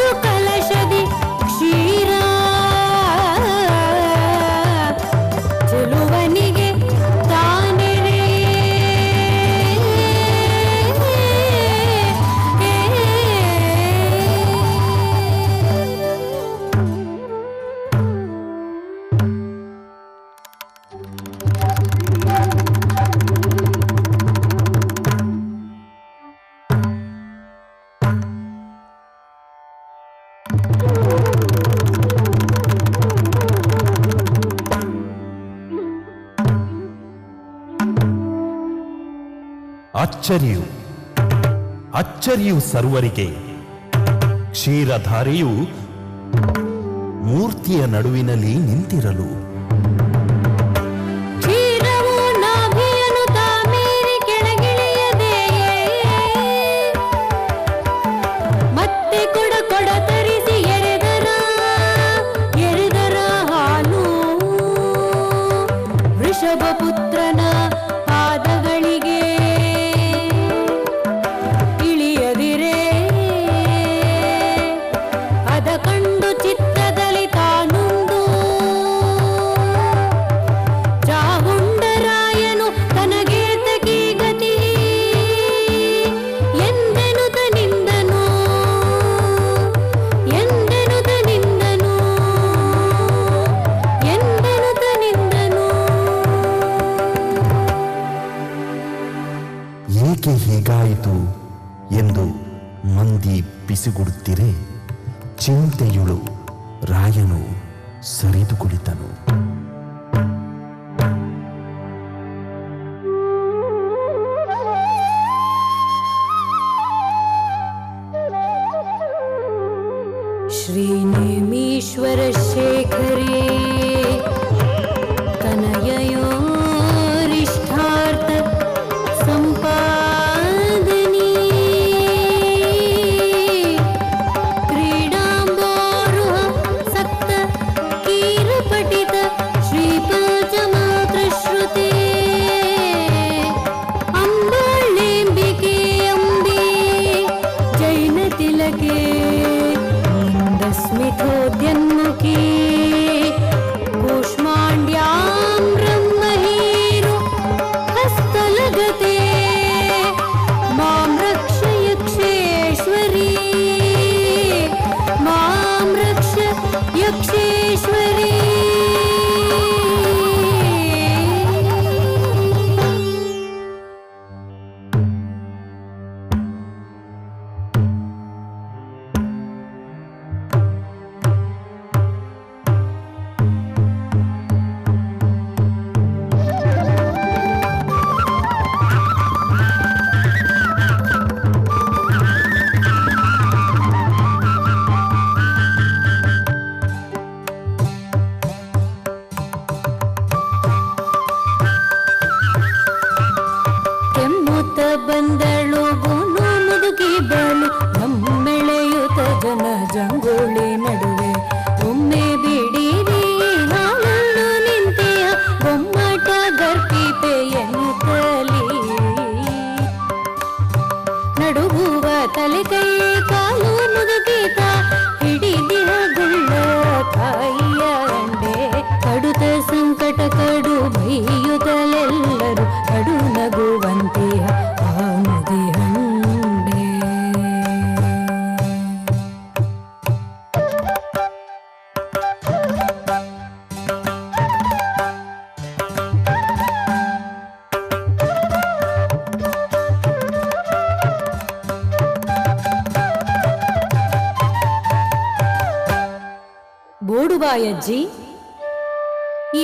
ಅಚ್ಚರಿಯು ಸರ್ವರಿಗೆ. ಕ್ಷೀರಧಾರೆಯು ಮೂರ್ತಿಯ ನಡುವಿನಲ್ಲಿ ನಿಂತಿರಲು.
ಕ್ಷೀರವು ನಾಭಿಯನ್ನು ತಾಮೀರಿ ಕೆಳಗಿಳಿಯದೆಯೇ ಮತ್ತೆ ಕೊಡ ತರಿಸಿ ಎರೆದರ ಹಾಲು ವೃಷಭ ಪುತ್ರನ ಪಾದಗಳಿಗೆ ಇಳಿಯದಿರೇ ಅದ ಕಂಡು ಚಿತ್ತದಲ್ಲಿ ತಾನುಂದು ಚಾವುಂಡರಾಯನು ತನಗೇತಕಿ ಗತಿ ಎಂದೆನುತ ನಿಂದನು
ಏಕೆ ಹೀಗಾಯಿತು ಎಂದು ಮಂದಿ ಪಿಸಿಗುಡುತ್ತಿರೆ ಚಿಂತೆಯುಳು ರಾಯನು ಸರಿದು ಕುಳಿತನು.
ಶ್ರೀನೇಮೀಶ್ವರ ಶೇಖರೇ ತನಯಯೋರಿಷ್ಠಾರ್ಥ ಸಂಪಾದನೆ ಕ್ರೀಡಾಂಬೋರುಹ ಸಕ್ತ ಕೀರಪಟಿತ ಶ್ರೀಪಂಚಮಾತ್ರ ಶ್ರುತೆ ಅಂಬಾಳೆಂಬಿಕೆ ಅಂಬೆ ಜೈನ ತಿಲಕೆ ಸ್ಮಿತೋದ್ಯನ್ಮುಖಿ ಕೂಷ್ಮಾಂಡ್ಯಾಂ ಬ್ರಹ್ಮಹೀರು ಹಸ್ತಲಗತೆ ಮಾಂ ರಕ್ಷ ಯಕ್ಷೇಶ್ವರಿ ಮಾಂ ರಕ್ಷ ಯಕ್ಷೇಶ್ವರಿ. ಬಂದಳು ಗೋನು ಮುದುಕಿ ಬಲು ನಮ್ಮೆಳೆಯುತ ಜನ ಜಂಗುಳಿ ನಡುವೆ ಒಮ್ಮೆ ಬಿಡಿರಿ ನಾಳನ್ನು ನಿಂತೆಯ ಬೊಮ್ಮಟ ಗರ್ಪಿಪೆ ಎನ್ನುತ್ತಲಿ ನಡುಗುವ ತಲೆ ಕೈ ಕಾಲು ಮುದುಕಿತ ಹಿಡಿದಿರ ಗುಳ್ಳ ತಾಯಿಯ ಅಂಡೆ ಕಡುತ ಸಂಕಟ ಕಡು ಬೈಯುತ್ತಲೆಲ್ಲರೂ ಕಡು ನಗುವಂತೆಯ ಆನದಿ ಹಂಡೆ. ಬೋಡುಬಾಯಜ್ಜಿ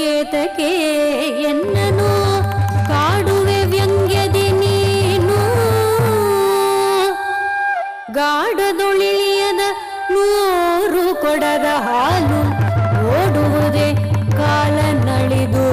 ಏತಕೆ ಎನ್ನನು ಕಾಡುವೆ ವ್ಯಂಗ್ಯದಿ ನೀನು ಗಾಢದೊಳಿಳಿಯದ 100 ಕೊಡದ ಹಾಲು ಓಡುವುದೇ ಕಾಲ ನಳಿದು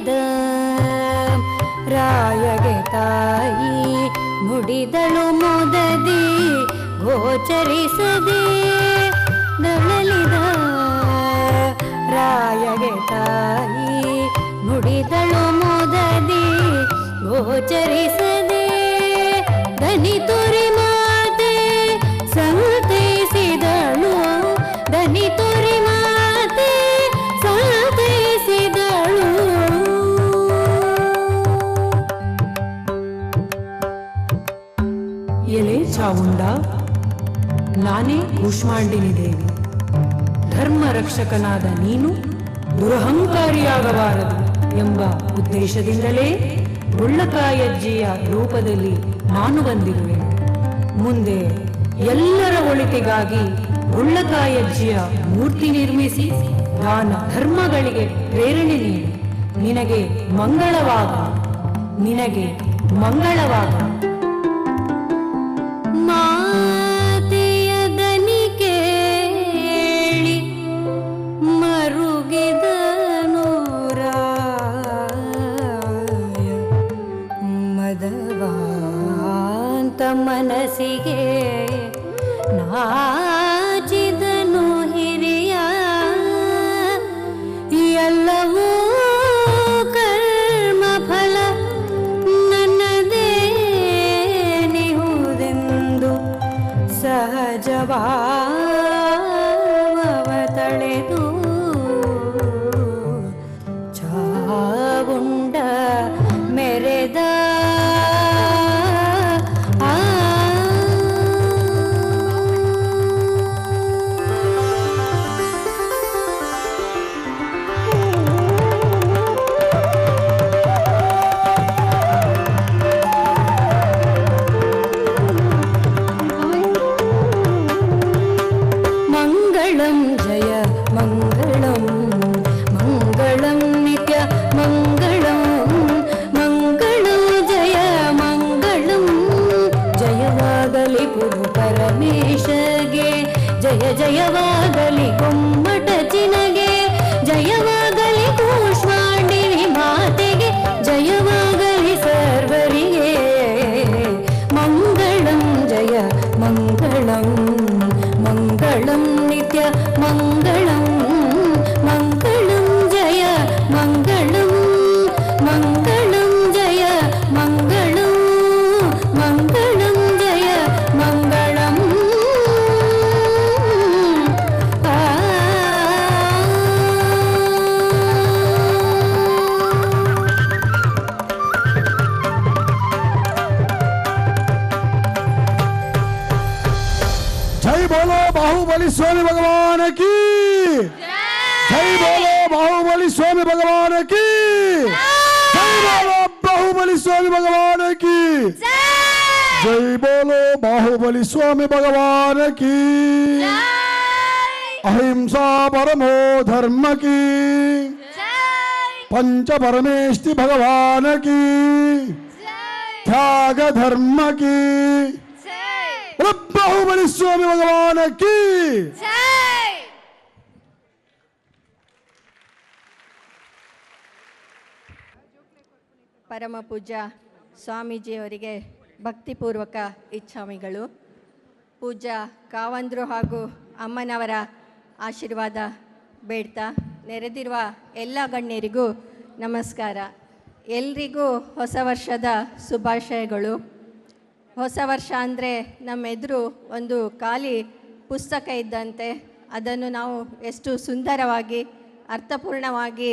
ನುಡಿದ ರಾಯಗೆ ತಾಯಿ ನುಡಿದಳು ಮುದದಿ ಗೋಚರಿಸದೆ ನಳಲಿದ ರಾಯಗೆ ತಾಯಿ ನುಡಿದಳು ಮುದದಿ ಗೋಚರಿಸದೆ ದನಿ ತುರಿ ಮಾತೆ ಸಂತೈಸಿದಳು ದನಿ ತುರಿ ಮಾತೆ ಸಂತೈಸಿದಳು
ಎಲೆ ಚಾವುಂಡ, ನಾನೇ ಕೂಷ್ಮಾಂಡಿನಿ ದೇವಿ. ಧರ್ಮ ರಕ್ಷಕನಾದ ನೀನು ದುರಹಂಕಾರಿಯಾಗಬಾರದು ಎಂಬ ಉದ್ದೇಶದಿಂದಲೇ ಗುಳ್ಳಕಾಯಜ್ಜಿಯ ರೂಪದಲ್ಲಿ ನಾನು ಬಂದಿರುವೆ. ಮುಂದೆ ಎಲ್ಲರ ಒಳಿತಿಗಾಗಿ ಗುಳ್ಳಕಾಯಜ್ಜಿಯ ಮೂರ್ತಿ ನಿರ್ಮಿಸಿ ದಾನ ಧರ್ಮಗಳಿಗೆ ಪ್ರೇರಣೆ ನೀಡಿ ನಿನಗೆ ಮಂಗಳವಾಗ, ನಿನಗೆ ಮಂಗಳವಾಗ.
ಮಾತೆಯ ದನಿ ಕೇಳಿ ಮರುಗಿದನು ರಾಯ ಮದವಾಂತ ಮನಸ್ಸಿಗೆ ನಾಚಿದನು ಹಿರಿಯ ಎಲ್ಲವೂ ಕರ್ಮ ಫಲ ನನ್ನದೇನಿಹುದೆಂದು ಸಹಜಭಾವ ತಳೆದು ಚಾವುಂಡ ಮೆರೆದ ಮಂಗಳಂ ಜಯ ಮಂಗಳಂ ಮಂಗಳಂ ನಿತ್ಯ ಮಂಗಳಂ ಮಂಗಳಂ ಜಯ ಮಂಗಳಂ ಜಯವಾಗಲಿ ಪುರು ಪರಮೇಶಗೆ ಜಯ ಜಯವಾಗಲಿ ಗೊಮ್ಮಟ ಚಿನಗೆ ಜಯವಾಗಲಿ ಕೂಷ್ಮಾಂಡಿನಿ ಮಾತೆಗೆ ಜಯವಾಗಲಿ ಸರ್ವರಿಗೆ ಮಂಗಳಂ ಜಯ ಮಂಗಳಂ ಮಂಗಳಂ ನಿತ್ಯ ಮಂಗಳಂ ಮಂಗಳಂ ಜಯ ಮಂಗಳಂ ಮಂಗಳಂ ಜಯ ಮಂಗಳಂ ಮಂಗಳಂ ಜಯ ಮಂಗಳಂ
जय बोलो बाहुबली स्वामी भगवान की जय बोलो बाहुबली स्वामी भगवान की जय बोलो बाहुबली स्वामी भगवान की जय बोलो बाहुबली स्वामी भगवान की अहिंसा परमो धर्म की पंच परमेष्टि भगवान की त्याग धर्म की बाहुबली स्वामी भगवान की
ಪರಮ ಪೂಜ್ಯ ಸ್ವಾಮೀಜಿಯವರಿಗೆ ಭಕ್ತಿಪೂರ್ವಕ ಇಚ್ಛಾಮಿಗಳು. ಪೂಜ್ಯ ಕಾವಂದ್ರು ಹಾಗೂ ಅಮ್ಮನವರ ಆಶೀರ್ವಾದ ಬೇಡ್ತಾ ನೆರೆದಿರುವ ಎಲ್ಲ ಗಣ್ಯರಿಗೂ ನಮಸ್ಕಾರ. ಎಲ್ರಿಗೂ ಹೊಸ ವರ್ಷದ ಶುಭಾಶಯಗಳು. ಹೊಸ ವರ್ಷ ಅಂದರೆ ನಮ್ಮೆದುರು ಒಂದು ಖಾಲಿ ಪುಸ್ತಕ ಇದ್ದಂತೆ. ಅದನ್ನು ನಾವು ಎಷ್ಟು ಸುಂದರವಾಗಿ ಅರ್ಥಪೂರ್ಣವಾಗಿ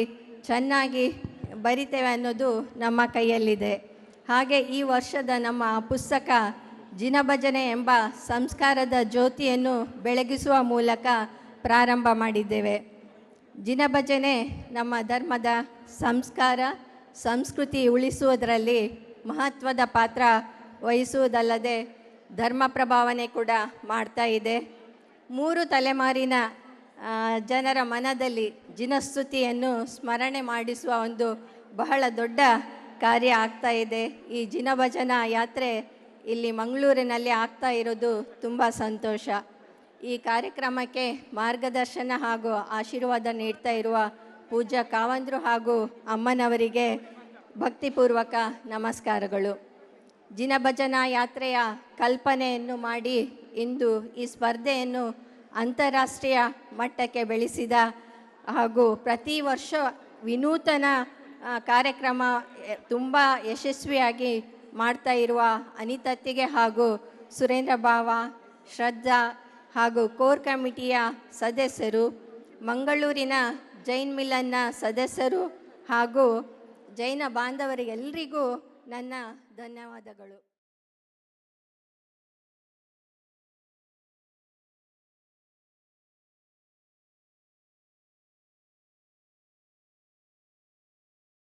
ಚೆನ್ನಾಗಿ ಬರಿತೇವೆ ಅನ್ನೋದು ನಮ್ಮ ಕೈಯಲ್ಲಿದೆ. ಹಾಗೆ ಈ ವರ್ಷದ ನಮ್ಮ ಪುಸ್ತಕ ಜಿನಭಜನೆ ಎಂಬ ಸಂಸ್ಕಾರದ ಜ್ಯೋತಿಯನ್ನು ಬೆಳಗಿಸುವ ಮೂಲಕ ಪ್ರಾರಂಭ ಮಾಡಿದ್ದೇವೆ. ಜಿನಭಜನೆ ನಮ್ಮ ಧರ್ಮದ ಸಂಸ್ಕಾರ ಸಂಸ್ಕೃತಿ ಉಳಿಸುವುದರಲ್ಲಿ ಮಹತ್ವದ ಪಾತ್ರ ವಹಿಸುವುದಲ್ಲದೆ ಧರ್ಮ ಪ್ರಭಾವನೆ ಕೂಡ ಮಾಡ್ತಾ ಇದೆ. 3 ತಲೆಮಾರಿನ ಜನರ ಮನದಲ್ಲಿ ಜಿನಸ್ತುತಿಯನ್ನು ಸ್ಮರಣೆ ಮಾಡಿಸುವ ಒಂದು ಬಹಳ ದೊಡ್ಡ ಕಾರ್ಯ ಆಗ್ತಾ ಇದೆ. ಈ ಜಿನಭಜನಾ ಯಾತ್ರೆ ಇಲ್ಲಿ ಮಂಗಳೂರಿನಲ್ಲಿ ಆಗ್ತಾ ಇರೋದು ತುಂಬ ಸಂತೋಷ. ಈ ಕಾರ್ಯಕ್ರಮಕ್ಕೆ ಮಾರ್ಗದರ್ಶನ ಹಾಗೂ ಆಶೀರ್ವಾದ ನೀಡ್ತಾ ಇರುವ ಪೂಜ್ಯ ಕಾವಂದ್ರು ಹಾಗೂ ಅಮ್ಮನವರಿಗೆ ಭಕ್ತಿಪೂರ್ವಕ ನಮಸ್ಕಾರಗಳು. ಜಿನಭಜನಾ ಯಾತ್ರೆಯ ಕಲ್ಪನೆಯನ್ನು ಮಾಡಿ ಇಂದು ಈ ಸ್ಪರ್ಧೆಯನ್ನು ಅಂತಾರಾಷ್ಟ್ರೀಯ ಮಟ್ಟಕ್ಕೆ ಬೆಳೆಸಿದ ಹಾಗೂ ಪ್ರತಿ ವರ್ಷ ವಿನೂತನ ಕಾರ್ಯಕ್ರಮ ತುಂಬ ಯಶಸ್ವಿಯಾಗಿ ಮಾಡ್ತಾ ಇರುವ ಅನಿತತ್ತಿಗೆ ಹಾಗೂ ಸುರೇಂದ್ರ ಭಾವ, ಶ್ರದ್ಧಾ ಹಾಗೂ ಕೋರ್ ಕಮಿಟಿಯ ಸದಸ್ಯರು, ಮಂಗಳೂರಿನ ಜೈನ್ ಮಿಲನ್ನ ಸದಸ್ಯರು ಹಾಗೂ ಜೈನ ಬಾಂಧವರಿಗೆಲ್ಲರಿಗೂ ನನ್ನ ಧನ್ಯವಾದಗಳು.